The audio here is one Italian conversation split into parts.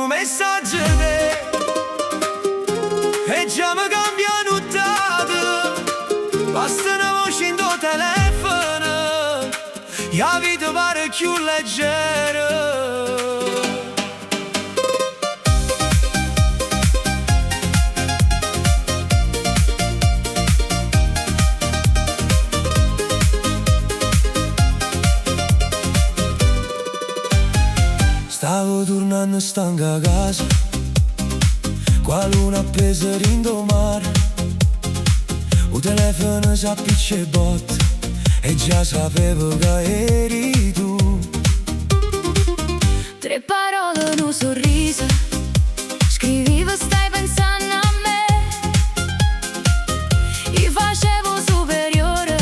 un messaggio e già mi cambia nottata. Basta una voce in tuo telefono e la vita pare più leggera. Stavo tornando stanca a casa, qua luna appesa rindo mare. Il telefono s'appiccia e botta e già sapevo che eri tu. Tre parole, un sorriso, scrivevo stai pensando a me. Io facevo superiore,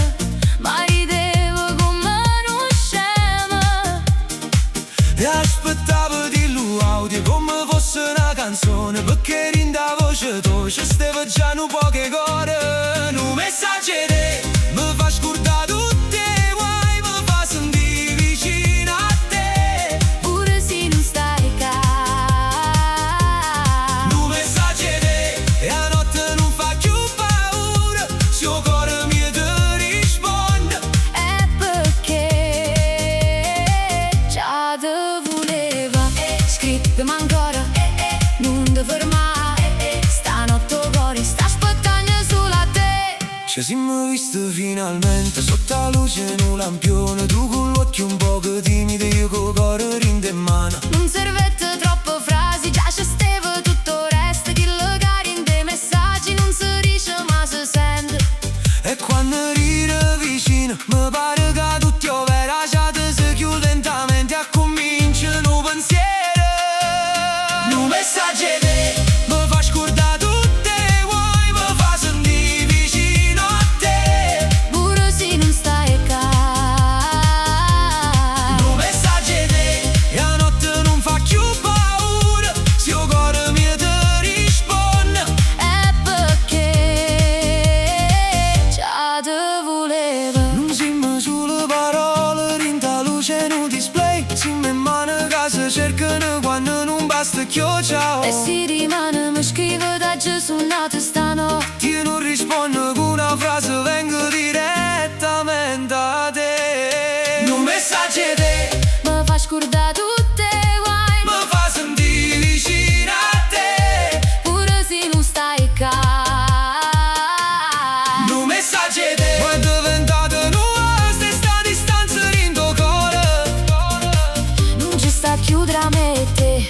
ma ridevo come uno scemo. E aspettavo di lui audio come fosse una canzone, perché rinda voce tua ci stava già un po' che core. Un messaggio mi fa scordare tutte le guai, mi fa sentire vicino a te, pure se non stai qua. un messaggio e a notte non fa più paura, se il cuore mio ti risponde. È perché già te voleva, scrivimi ancora, non ti fermare, stanotte il cuore sta aspettando sulla te. Ci siamo visti finalmente sotto la luce in un lampione, tu con l'occhio un po' timido, io con il cuore rinde in mano. Non servette troppe frasi, già c'è stava tutto il resto. Chi legare in dei messaggi non si dice ma si sente. E quando ride vicino mi pare che tutti i veracciati si chiude lentamente e comincia un pensiero. Un messaggio mi fa scordare tutte le guai, mi fa sentire vicino a te, Pure se non stai qua. un messaggio e a notte non fa più paura, se il cuore mio ti risponde. È perché già te voleva. Non siamo solo parole, rinta luce in un display, siamo in mano che si cercano quando non basta più ciao. E si rimane, mi scrive da già suonate stanotte. Io non rispondo con una frase, vengo direttamente a te. Un messaggio Mi fa scordare tutte le guai, mi fa sentire vicino a te, pure se non stai qua. un messaggio poi è diventato nuovo, sta distanza rindo cuore. Non ci sta più tra me e te.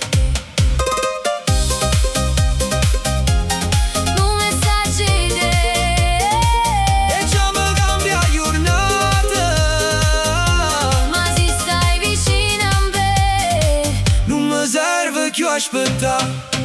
Un messaggio E già mi cambia giornata, ma se stai vicino a me. non mi serve più aspettare.